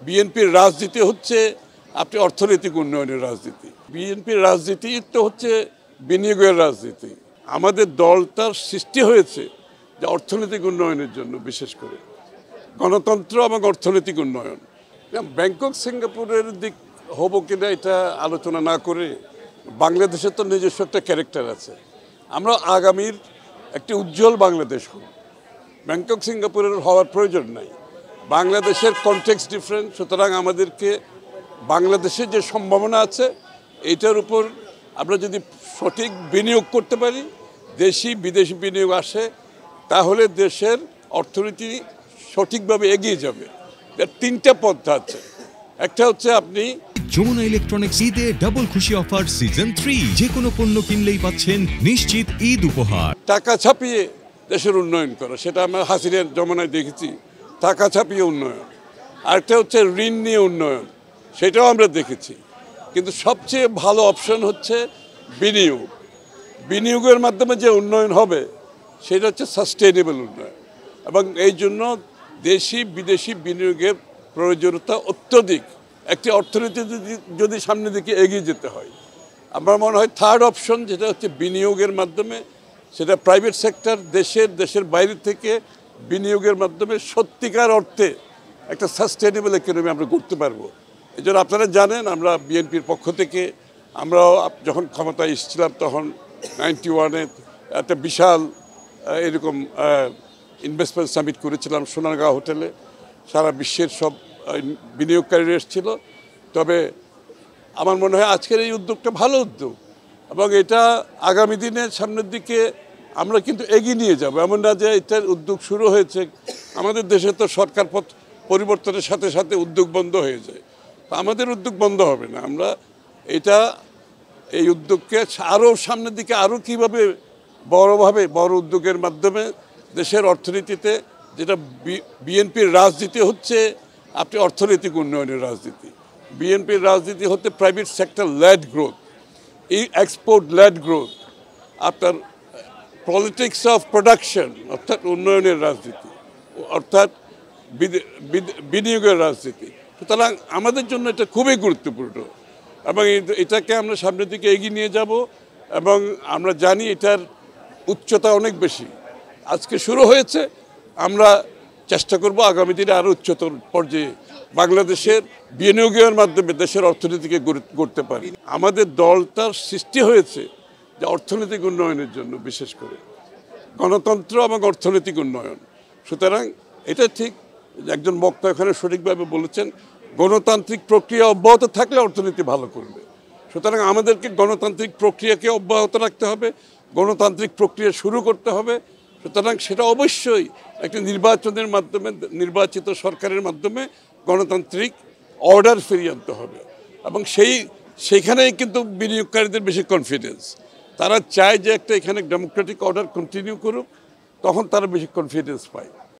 বিএনপির রাজনীতি হচ্ছে আপনি অর্থনৈতিক উন্নয়নের রাজনীতি। বিএনপির রাজনীতি তো হচ্ছে বিনিয়োগের রাজনীতি। আমাদের দলটার সৃষ্টি হয়েছে যে অর্থনৈতিক উন্নয়নের জন্য, বিশেষ করে গণতন্ত্র এবং অর্থনৈতিক উন্নয়ন। ব্যাংকক সিঙ্গাপুরের দিক হবো কিনা এটা আলোচনা না করে, বাংলাদেশের তো নিজস্ব একটা ক্যারেক্টার আছে। আমরা আগামীর একটি উজ্জ্বল বাংলাদেশ হব, ব্যাংকক সিঙ্গাপুরের হওয়ার প্রয়োজন নাই। বাংলাদেশের কনটেক্সট ডিফারেন্ট, সুতরাং আমাদেরকে বাংলাদেশের যে সম্ভাবনা আছে এইটার উপর আমরা যদি সঠিক বিনিয়োগ করতে পারি, দেশি বিদেশি বিনিয়োগ আসে, তাহলে দেশের অর্থনীতি সঠিকভাবে এগিয়ে যাবে। এর তিনটা পন্থা আছে। একটা হচ্ছে আপনি যমুনা ইলেকট্রনিক্স ঈদে ডাবল খুশি অফার সিজন 3, যে কোনো পণ্য কিনলেই পাচ্ছেন নিশ্চিত ঈদ উপহার। টাকা ছাপিয়ে দেশের উন্নয়ন করা, সেটা আমরা হাসিনের জমানায় দেখেছি, টাকা ছাপিয়ে উন্নয়ন। আরেকটা হচ্ছে ঋণ নিয়ে উন্নয়ন, সেটাও আমরা দেখেছি। কিন্তু সবচেয়ে ভালো অপশন হচ্ছে বিনিয়োগ। বিনিয়োগের মাধ্যমে যে উন্নয়ন হবে সেটা হচ্ছে সাস্টেইনেবল উন্নয়ন, এবং এই জন্য দেশি বিদেশি বিনিয়োগের প্রয়োজনীয়তা অত্যধিক। একটি অর্থনীতি যদি সামনের দিকে এগিয়ে যেতে হয়, আমার মনে হয় থার্ড অপশন যেটা হচ্ছে বিনিয়োগের মাধ্যমে, সেটা প্রাইভেট সেক্টর, দেশের বাইরে থেকে বিনিয়োগের মাধ্যমে সত্যিকার অর্থে একটা সাস্টেইনেবল ইকোনমি আমরা করতে পারবো। এই জন্য আপনারা জানেন, আমরা বিএনপির পক্ষ থেকে আমরাও যখন ক্ষমতায় এসেছিলাম তখন 91-এ একটা বিশাল এরকম ইনভেস্টমেন্ট সামিট করেছিলাম সোনারগাঁও হোটেলে। সারা বিশ্বের সব বিনিয়োগকারীরা এসেছিল। তবে আমার মনে হয় আজকের এই উদ্যোগটা ভালো উদ্যোগ, এবং এটা আগামী দিনে সামনের দিকে আমরা কিন্তু এগিয়ে নিয়ে যাব। এমন না যে এটার উদ্যোগ শুরু হয়েছে, আমাদের দেশে তো সরকার পরিবর্তনের সাথে সাথে উদ্যোগ বন্ধ হয়ে যায়। আমাদের উদ্যোগ বন্ধ হবে না। আমরা এই উদ্যোগকে আরও সামনের দিকে আরও কীভাবে বড় উদ্যোগের মাধ্যমে দেশের অর্থনীতিতে, যেটা বিএনপির রাজনীতি হচ্ছে আপনি অর্থনৈতিক উন্নয়নের রাজনীতি। বিএনপির রাজনীতি হতে প্রাইভেট সেক্টর লেড গ্রোথ, এই এক্সপোর্ট লেড গ্রোথ, আপনার পলিটিক্স অফ প্রোডাকশন অর্থাৎ উন্নয়নের রাজনীতি, অর্থাৎ বিনিয়োগের রাজনীতি। সুতরাং আমাদের জন্য এটা খুবই গুরুত্বপূর্ণ, এবং এটাকে আমরা সামনের দিকে এগিয়ে নিয়ে যাব। এবং আমরা জানি এটার উচ্চতা অনেক বেশি, আজকে শুরু হয়েছে, আমরা চেষ্টা করব আগামী দিনে আরও উচ্চতর পর্যায়ে বাংলাদেশের বিনিয়োগের মাধ্যমে দেশের অর্থনীতিকে গড়তে পারি। আমাদের দলটার সৃষ্টি হয়েছে যে অর্থনৈতিক উন্নয়নের জন্য, বিশেষ করে গণতন্ত্র এবং অর্থনৈতিক উন্নয়ন। সুতরাং এটা ঠিক, একজন বক্তা এখানে সঠিকভাবে বলেছেন, গণতান্ত্রিক প্রক্রিয়া অব্যাহত থাকলে অর্থনীতি ভালো করবে। সুতরাং আমাদেরকে গণতান্ত্রিক প্রক্রিয়াকে অব্যাহত রাখতে হবে, গণতান্ত্রিক প্রক্রিয়া শুরু করতে হবে। সুতরাং সেটা অবশ্যই একটি নির্বাচনের মাধ্যমে, নির্বাচিত সরকারের মাধ্যমে গণতান্ত্রিক অর্ডার ফিরিয়ে আনতে হবে। এবং সেইখানেই কিন্তু বিনিয়োগকারীদের বেশি কনফিডেন্স, তারা চায় যে একটা এখানে ডেমোক্রেটিক অর্ডার কন্টিনিউ করুক, তখন তারা বেশি কনফিডেন্স পায়।